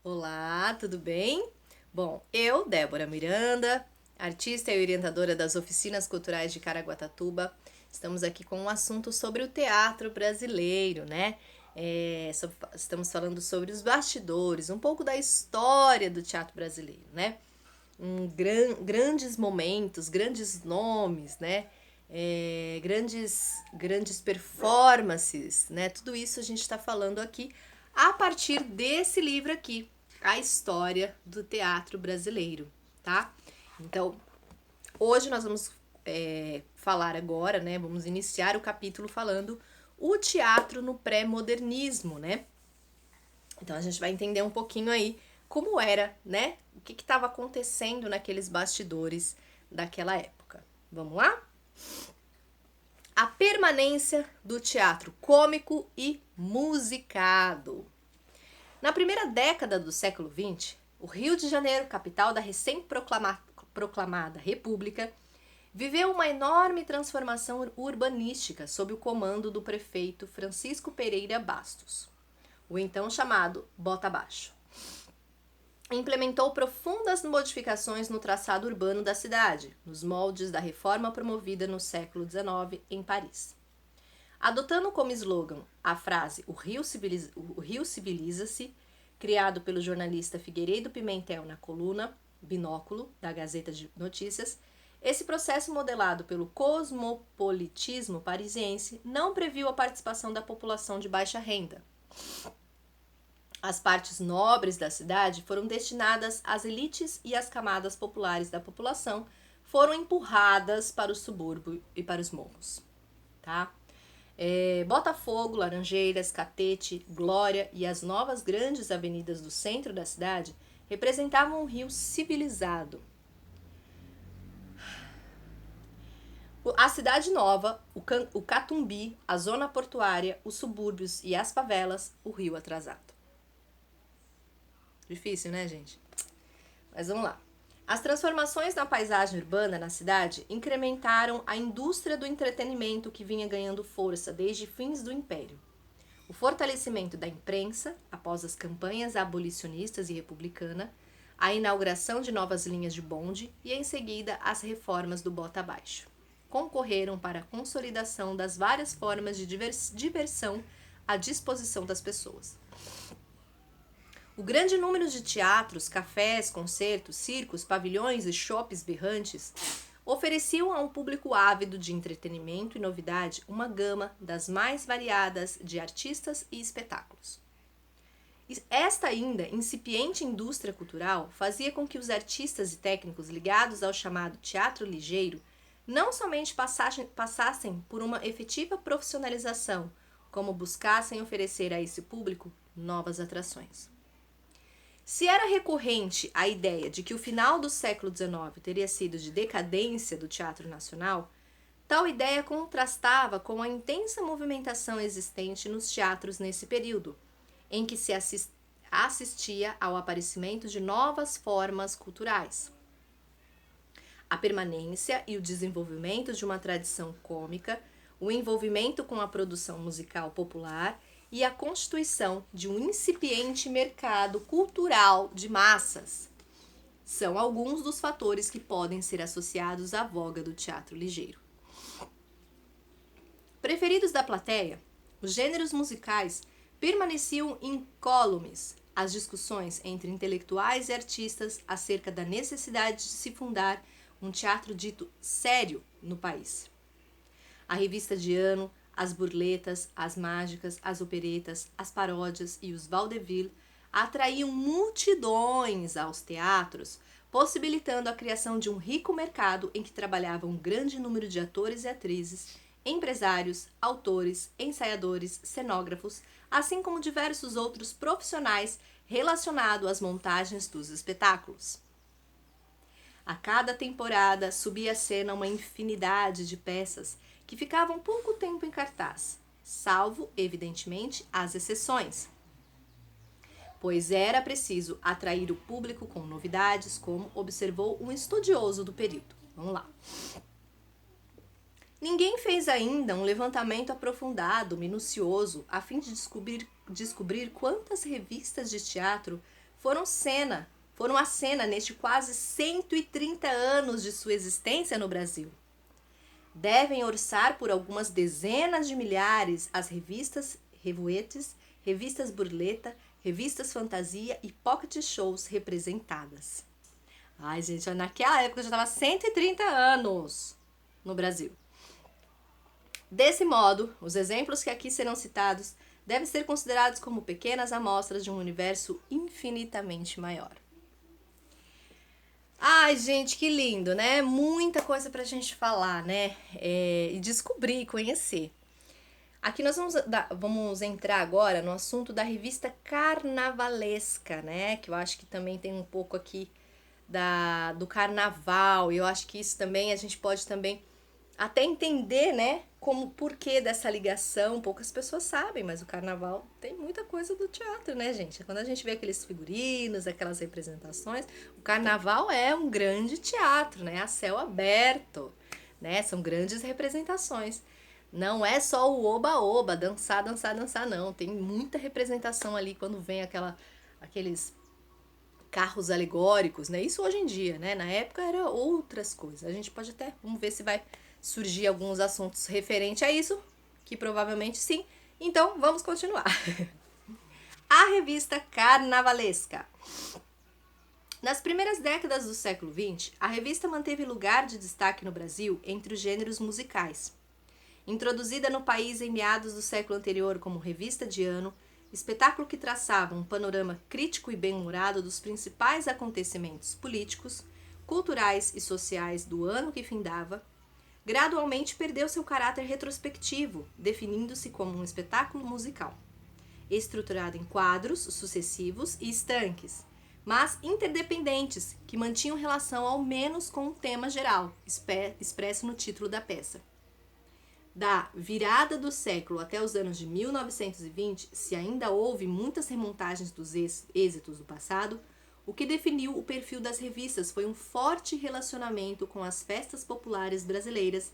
Olá, tudo bem? Bom, eu, Débora Miranda, artista e orientadora das oficinas culturais de Caraguatatuba, estamos aqui com um assunto sobre o teatro brasileiro, né? Estamos falando sobre os bastidores, um pouco da história do teatro brasileiro, né? Grandes momentos, grandes nomes, né? Grandes performances, né? Tudo isso a gente está falando aqui a partir desse livro aqui, A História do Teatro Brasileiro, tá? Então, hoje nós vamos falar agora, né? Vamos iniciar o capítulo falando o teatro no pré-modernismo, né? Então a gente vai entender um pouquinho aí como era, né? O que estava acontecendo naqueles bastidores daquela época. Vamos lá? A permanência do teatro cômico e musicado. Na primeira década do século XX, o Rio de Janeiro, capital da recém-proclamada República, viveu uma enorme transformação urbanística sob o comando do prefeito Francisco Pereira Bastos, o então chamado Bota Abaixo. Implementou profundas modificações no traçado urbano da cidade, nos moldes da reforma promovida no século XIX em Paris. Adotando como slogan a frase o Rio civiliza-se, criado pelo jornalista Figueiredo Pimentel na coluna Binóculo, da Gazeta de Notícias, esse processo modelado pelo cosmopolitismo parisiense não previu a participação da população de baixa renda. As partes nobres da cidade foram destinadas às elites e as camadas populares da população foram empurradas para o subúrbio e para os morros, tá? Botafogo, Laranjeiras, Catete, Glória e as novas grandes avenidas do centro da cidade representavam um Rio civilizado. A cidade nova, o Catumbi, a zona portuária, os subúrbios e as favelas, o Rio atrasado. Difícil, né, gente? Mas vamos lá. As transformações na paisagem urbana na cidade incrementaram a indústria do entretenimento que vinha ganhando força desde fins do Império. O fortalecimento da imprensa, após as campanhas abolicionistas e republicana, a inauguração de novas linhas de bonde e, em seguida, as reformas do Bota Abaixo, concorreram para a consolidação das várias formas de diversão à disposição das pessoas. O grande número de teatros, cafés, concertos, circos, pavilhões e shoppes berrantes ofereciam a um público ávido de entretenimento e novidade uma gama das mais variadas de artistas e espetáculos. Esta ainda incipiente indústria cultural fazia com que os artistas e técnicos ligados ao chamado teatro ligeiro não somente passassem por uma efetiva profissionalização, como buscassem oferecer a esse público novas atrações. Se era recorrente a ideia de que o final do século XIX teria sido de decadência do teatro nacional, tal ideia contrastava com a intensa movimentação existente nos teatros nesse período, em que se assistia ao aparecimento de novas formas culturais. A permanência e o desenvolvimento de uma tradição cômica, o envolvimento com a produção musical popular e a constituição de um incipiente mercado cultural de massas são alguns dos fatores que podem ser associados à voga do teatro ligeiro. Preferidos da plateia, os gêneros musicais permaneciam incólumes às discussões entre intelectuais e artistas acerca da necessidade de se fundar um teatro dito sério no país. A revista de ano, as burletas, as mágicas, as operetas, as paródias e os vaudeville atraíam multidões aos teatros, possibilitando a criação de um rico mercado em que trabalhavam um grande número de atores e atrizes, empresários, autores, ensaiadores, cenógrafos, assim como diversos outros profissionais relacionados às montagens dos espetáculos. A cada temporada subia à cena uma infinidade de peças que ficavam pouco tempo em cartaz, salvo, evidentemente, as exceções, pois era preciso atrair o público com novidades, como observou um estudioso do período. Vamos lá. Ninguém fez ainda um levantamento aprofundado, minucioso, a fim de descobrir quantas revistas de teatro foram a cena neste quase 130 anos de sua existência no Brasil. Devem orçar por algumas dezenas de milhares as revistas Revuetes, revistas Burleta, revistas Fantasia e pocket shows representadas. Ai, gente, naquela época já estava 130 anos no Brasil. Desse modo, os exemplos que aqui serão citados devem ser considerados como pequenas amostras de um universo infinitamente maior. Ai, gente, que lindo, né? Muita coisa pra gente falar, né? E descobrir, conhecer. Aqui nós vamos entrar agora no assunto da revista carnavalesca, né? Que eu acho que também tem um pouco aqui do carnaval. E eu acho que isso também a gente pode também até entender, né? Como porquê dessa ligação. Poucas pessoas sabem, mas o carnaval tem muita coisa do teatro, né, gente? Quando a gente vê aqueles figurinos, aquelas representações, o carnaval é um grande teatro, né? A céu aberto, né? São grandes representações. Não é só o oba-oba, dançar, dançar, dançar, não. Tem muita representação ali quando vem aqueles carros alegóricos, né? Isso hoje em dia, né? Na época era outras coisas. A gente pode até, vamos ver se vai surgir alguns assuntos referentes a isso, que provavelmente sim. Então, vamos continuar. A revista carnavalesca. Nas primeiras décadas do século XX, a revista manteve lugar de destaque no Brasil entre os gêneros musicais. Introduzida no país em meados do século anterior como revista de ano, espetáculo que traçava um panorama crítico e bem-humorado dos principais acontecimentos políticos, culturais e sociais do ano que findava, gradualmente perdeu seu caráter retrospectivo, definindo-se como um espetáculo musical, estruturado em quadros sucessivos e estanques, mas interdependentes, que mantinham relação ao menos com um tema geral, expresso no título da peça. Da virada do século até os anos de 1920, se ainda houve muitas remontagens dos êxitos do passado, o que definiu o perfil das revistas foi um forte relacionamento com as festas populares brasileiras,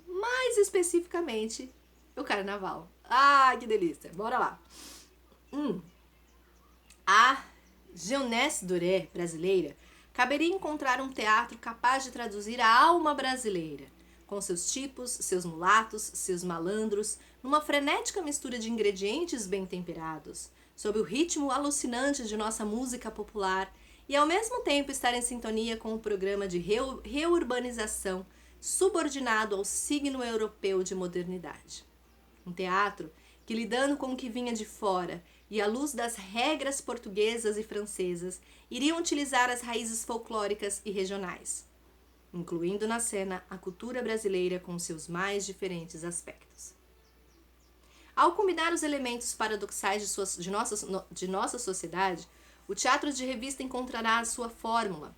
mais especificamente o carnaval. Ah, que delícia! Bora lá! A jeunesse dorée brasileira caberia encontrar um teatro capaz de traduzir a alma brasileira, com seus tipos, seus mulatos, seus malandros, numa frenética mistura de ingredientes bem temperados, sob o ritmo alucinante de nossa música popular e ao mesmo tempo estar em sintonia com o programa de reurbanização subordinado ao signo europeu de modernidade. Um teatro que, lidando com o que vinha de fora e à luz das regras portuguesas e francesas, iriam utilizar as raízes folclóricas e regionais, incluindo na cena a cultura brasileira com seus mais diferentes aspectos. Ao combinar os elementos paradoxais de nossa sociedade, o teatro de revista encontrará a sua fórmula: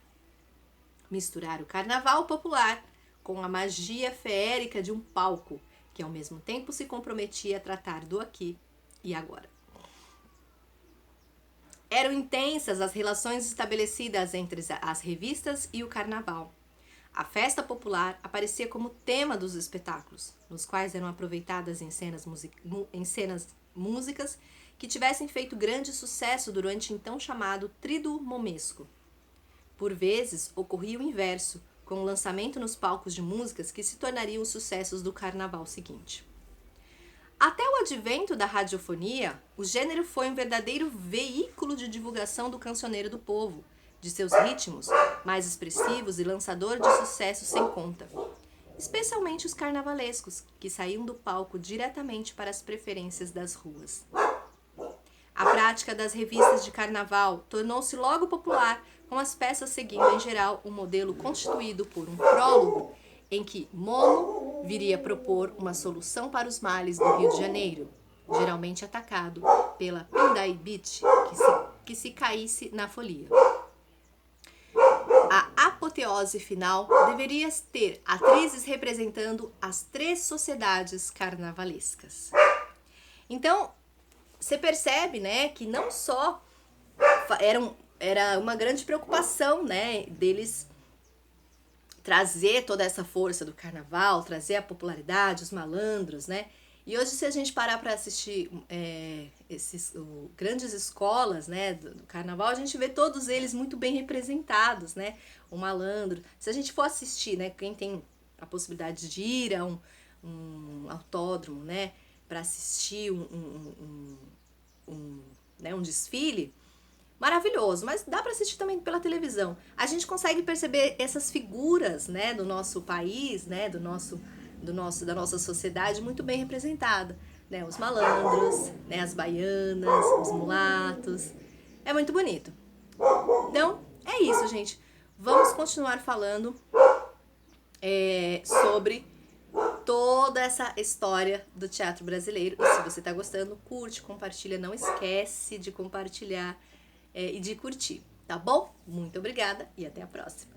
misturar o carnaval popular com a magia feérica de um palco, que ao mesmo tempo se comprometia a tratar do aqui e agora. Eram intensas as relações estabelecidas entre as revistas e o carnaval. A festa popular aparecia como tema dos espetáculos, nos quais eram aproveitadas em cenas músicas que tivessem feito grande sucesso durante o então chamado Tríduo Momesco. Por vezes, ocorria o inverso, com o lançamento nos palcos de músicas que se tornariam os sucessos do carnaval seguinte. Até o advento da radiofonia, o gênero foi um verdadeiro veículo de divulgação do cancioneiro do povo, de seus ritmos mais expressivos e lançador de sucesso sem conta, especialmente os carnavalescos, que saíam do palco diretamente para as preferências das ruas. A prática das revistas de carnaval tornou-se logo popular, com as peças seguindo em geral um modelo constituído por um prólogo, em que Momo viria propor uma solução para os males do Rio de Janeiro, geralmente atacado pela Pindaibit, que se caísse na folia. A apoteose final deveria ter atrizes representando as 3 sociedades carnavalescas. Então, você percebe, né, que não só era uma grande preocupação, né, deles trazer toda essa força do carnaval, trazer a popularidade, os malandros, né, E hoje, se a gente parar para assistir grandes escolas, né, do carnaval, a gente vê todos eles muito bem representados, né? O malandro. Se a gente for assistir, né, quem tem a possibilidade de ir a um autódromo, né, para assistir um desfile, maravilhoso, mas dá para assistir também pela televisão. A gente consegue perceber essas figuras, né, do nosso país, né, da nossa sociedade muito bem representada, né, os malandros, né, as baianas, os mulatos. É muito bonito. Então, é isso, gente. Vamos continuar falando sobre toda essa história do teatro brasileiro. E se você tá gostando, curte, compartilha. Não esquece de compartilhar e de curtir, tá bom? Muito obrigada e até a próxima.